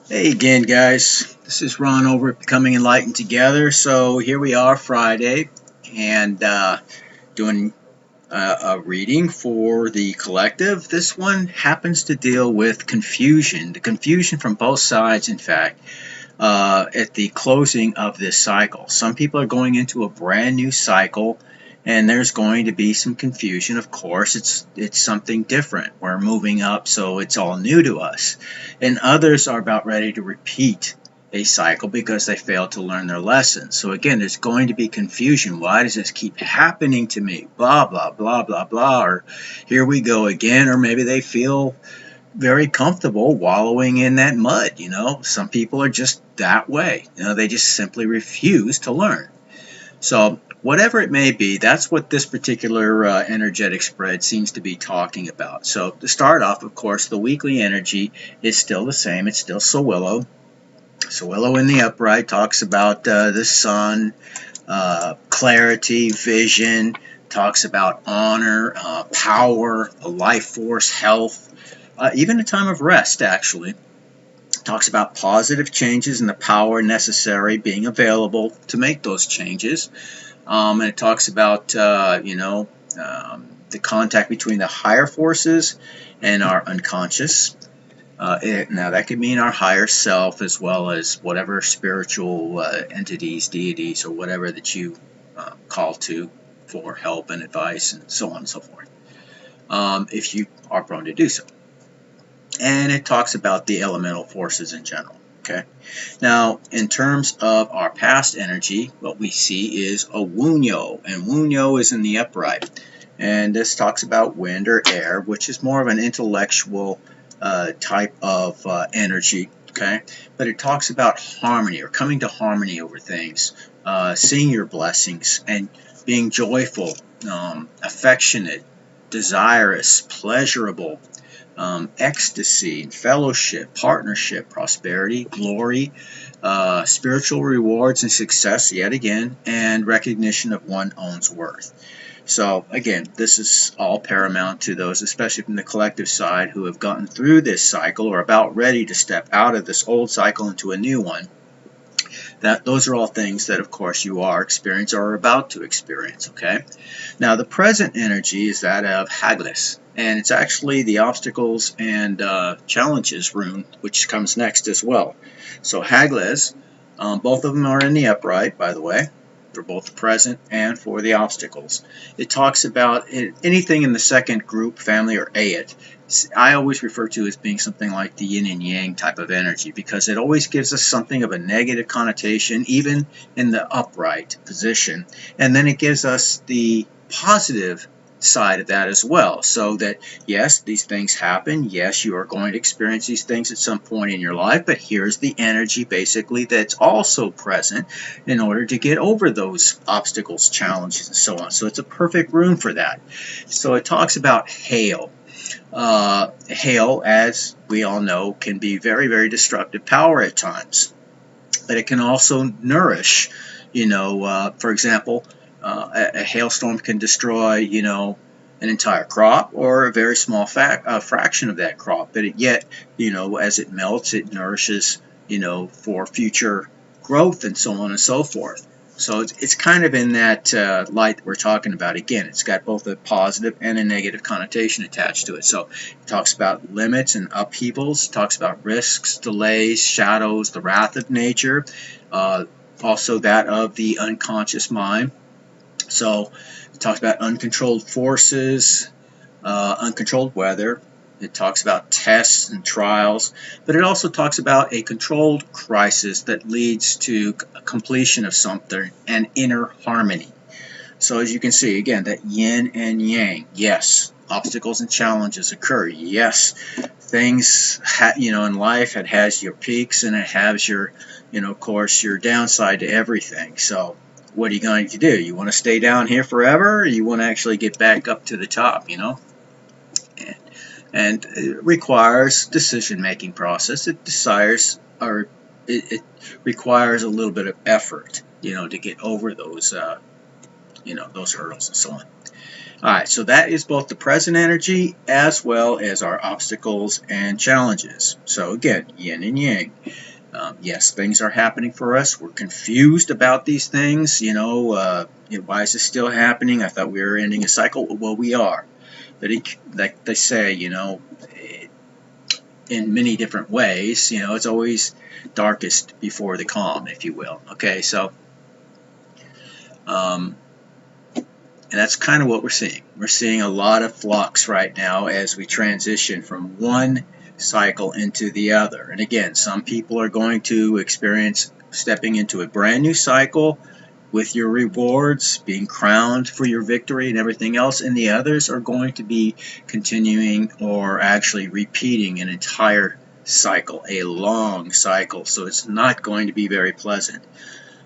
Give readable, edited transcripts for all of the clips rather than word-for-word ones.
Hey again, guys. This is Ron over at Becoming Enlightened Together. So here we are, Friday, and doing a reading for the collective. This one happens to deal with confusion, the confusion from both sides, in fact, at the closing of this cycle. Some people are going into a brand new cycle, and there's going to be some confusion. Of course, it's something different. We're moving up, so it's all new to us. And others are about ready to repeat a cycle because they failed to learn their lessons. So again, there's going to be confusion. Why does this keep happening to me? Blah, blah, blah, blah, blah. Or here we go again. Or maybe they feel very comfortable wallowing in that mud. Some people are just that way. They just simply refuse to learn. So whatever it may be, that's what this particular energetic spread seems to be talking about. So to start off, of course, the weekly energy is still the same. It's still Sowillo. Sowillo in the upright talks about the sun, clarity, vision, talks about honor, power, a life force, health, even a time of rest, actually. Talks about positive changes and the power necessary being available to make those changes. And it talks about, the contact between the higher forces and our unconscious. Now, that could mean our higher self as well as whatever spiritual entities, deities, or whatever that you call to for help and advice and so on and so forth, if you are prone to do so. And it talks about the elemental forces in general. Okay. Now, in terms of our past energy, what we see is a Wunyo, and Wunyo is in the upright. And this talks about wind or air, which is more of an intellectual type of energy. Okay. But it talks about harmony or coming to harmony over things, seeing your blessings and being joyful, affectionate, desirous, pleasurable, ecstasy, fellowship, partnership, prosperity, glory, spiritual rewards and success, yet again, and recognition of one's own worth. So again, this is all paramount to those, especially from the collective side, who have gotten through this cycle or about ready to step out of this old cycle into a new one. Those are all things that, of course, you are experiencing or are about to experience. Okay. Now, the present energy is that of Haglis, and it's actually the obstacles and challenges rune, which comes next as well. So Haglis, both of them are in the upright, by the way, for both the present and for the obstacles. It talks about anything in the second group, family, or ayat. I always refer to as being something like the yin and yang type of energy, because it always gives us something of a negative connotation, even in the upright position. And then it gives us the positive side of that as well, so that yes, these things happen, yes, you are going to experience these things at some point in your life, but here's the energy basically that's also present in order to get over those obstacles, challenges, and so on. So it's a perfect room for that. So it talks about hail. Hail, as we all know, can be very, very destructive power at times, but it can also nourish. For example, a hailstorm can destroy, an entire crop or a very small fraction of that crop. But yet, as it melts, it nourishes, for future growth and so on and so forth. So it's kind of in that light that we're talking about. Again, it's got both a positive and a negative connotation attached to it. So it talks about limits and upheavals, talks about risks, delays, shadows, the wrath of nature, also that of the unconscious mind. So it talks about uncontrolled forces, uncontrolled weather. It talks about tests and trials, but it also talks about a controlled crisis that leads to completion of something and inner harmony. So as you can see, again, that yin and yang, yes, obstacles and challenges occur. Yes, things, in life, it has your peaks and it has your, of course, your downside to everything. So what are you going to do? You want to stay down here forever, or you want to actually get back up to the top, And it requires decision-making process. It requires a little bit of effort, to get over those, those hurdles and so on. Alright, so that is both the present energy as well as our obstacles and challenges. So again, yin and yang. Yes, things are happening for us. We're confused about these things. Why is this still happening? I thought we were ending a cycle. Well, we are. But like they say, in many different ways, it's always darkest before the calm, if you will. Okay, so and that's kind of what we're seeing. We're seeing a lot of flux right now as we transition from one cycle into the other. And again, some people are going to experience stepping into a brand new cycle with your rewards, being crowned for your victory and everything else, and the others are going to be continuing or actually repeating an entire cycle, a long cycle. So it's not going to be very pleasant.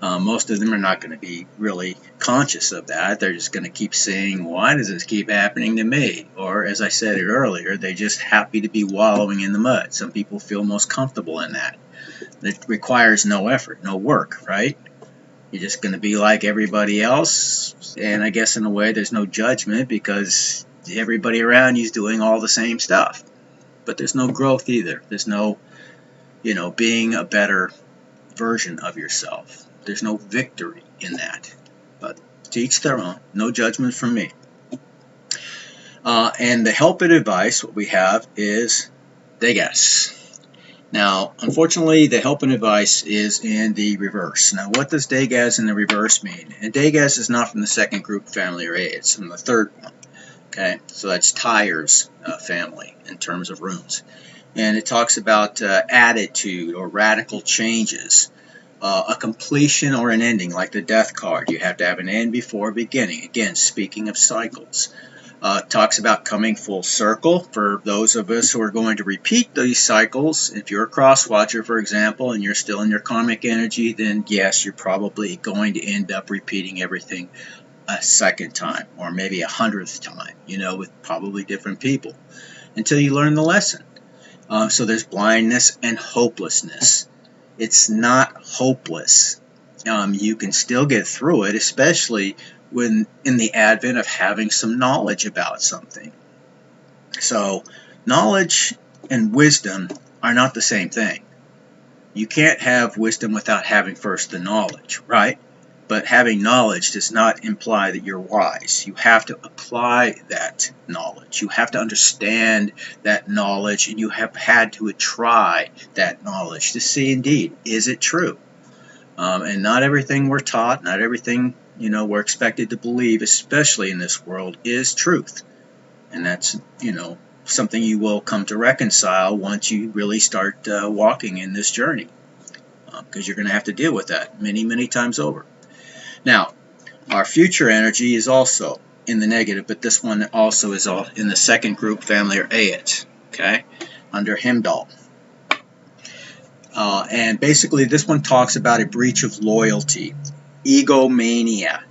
Most of them are not going to be really conscious of that. They're just going to keep saying, why does this keep happening to me? Or, as I said earlier, they're just happy to be wallowing in the mud. Some people feel most comfortable in that. It requires no effort, no work, right? You're just going to be like everybody else. And I guess in a way there's no judgment because everybody around you is doing all the same stuff. But there's no growth either. There's no, being a better version of yourself. There's no victory in that. But to each their own. No judgment from me. And the help and advice, what we have is Degas. Now, unfortunately, the help and advice is in the reverse. Now, what does Degas in the reverse mean? And Degas is not from the second group family or A. It's from the third one. Okay, so that's Tyre's family in terms of runes. And it talks about attitude or radical changes. A completion or an ending, like the death card. You have to have an end before a beginning. Again, speaking of cycles. Talks about coming full circle for those of us who are going to repeat these cycles. If you're a cross watcher, for example, and you're still in your karmic energy, then yes, you're probably going to end up repeating everything a second time or maybe 100th time, with probably different people until you learn the lesson. So there's blindness and hopelessness. It's not hopeless. You can still get through it, especially when in the advent of having some knowledge about something. So knowledge and wisdom are not the same thing. You can't have wisdom without having first the knowledge, right? But having knowledge does not imply that you're wise. You have to apply that knowledge. You have to understand that knowledge, and you have had to try that knowledge to see, indeed, is it true? And not everything we're taught, not everything we're expected to believe, especially in this world, is truth. And that's, something you will come to reconcile once you really start walking in this journey. Because you're going to have to deal with that many, many times over. Now, our future energy is also in the negative, but this one also is all in the second group family, or Ayat, okay, under Himdall. And basically this one talks about a breach of loyalty, egomania,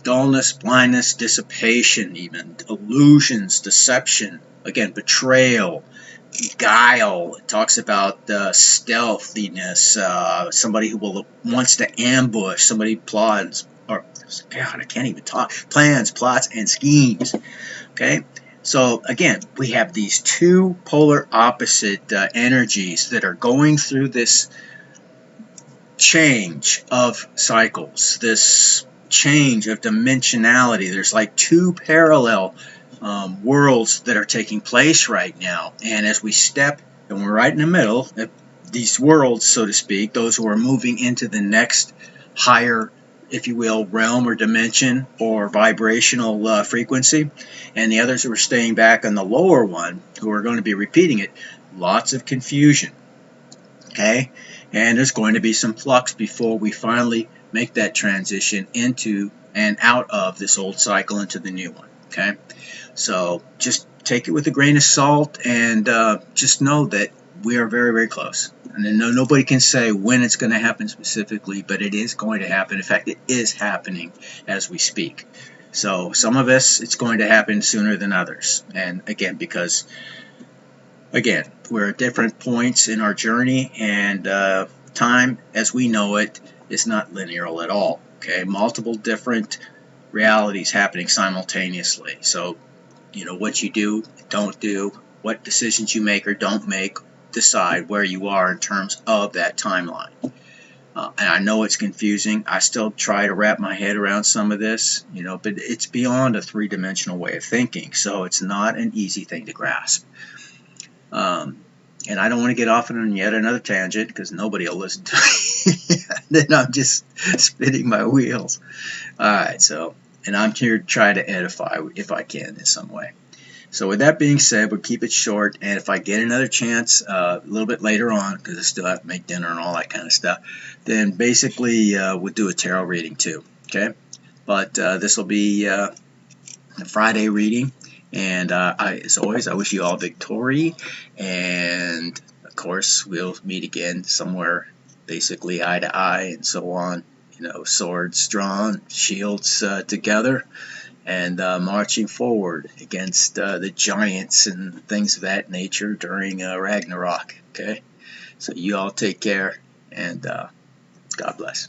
dullness, blindness, dissipation, even illusions, deception, again, betrayal, guile. It talks about stealthiness, somebody who wants to ambush, somebody plots, or God, I can't even talk, plans, plots, and schemes. Okay, so again, we have these two polar opposite energies that are going through this change of cycles, this change of dimensionality. There's like two parallel worlds that are taking place right now, and as we step, and we're right in the middle, these worlds, so to speak, those who are moving into the next higher, if you will, realm or dimension or vibrational frequency, and the others who are staying back on the lower one, who are going to be repeating it, lots of confusion, okay? And there's going to be some flux before we finally make that transition into and out of this old cycle into the new one, okay? So just take it with a grain of salt, and just know that we are very, very close. And then nobody can say when it's going to happen specifically, but it is going to happen. In fact, it is happening as we speak. So some of us, it's going to happen sooner than others. And again, because, again, we're at different points in our journey, and time as we know it is not linear at all. Okay, multiple different realities happening simultaneously. So, you know, what you do, don't do, what decisions you make or don't make, decide where you are in terms of that timeline. And I know it's confusing. I still try to wrap my head around some of this, you know, but it's beyond a three-dimensional way of thinking, so it's not an easy thing to grasp. And I don't want to get off on yet another tangent because nobody will listen to me. Then I'm just spinning my wheels. All right, so, and I'm here to try to edify if I can in some way. So with that being said, we'll keep it short, and if I get another chance a little bit later on, because I still have to make dinner and all that kind of stuff, then basically we'll do a tarot reading too, okay? But this will be a Friday reading, and as always, I wish you all victory, and of course, we'll meet again somewhere, basically eye to eye and so on, you know, swords drawn, shields together, and marching forward against the giants and things of that nature during Ragnarok. Okay, so you all take care, and God bless.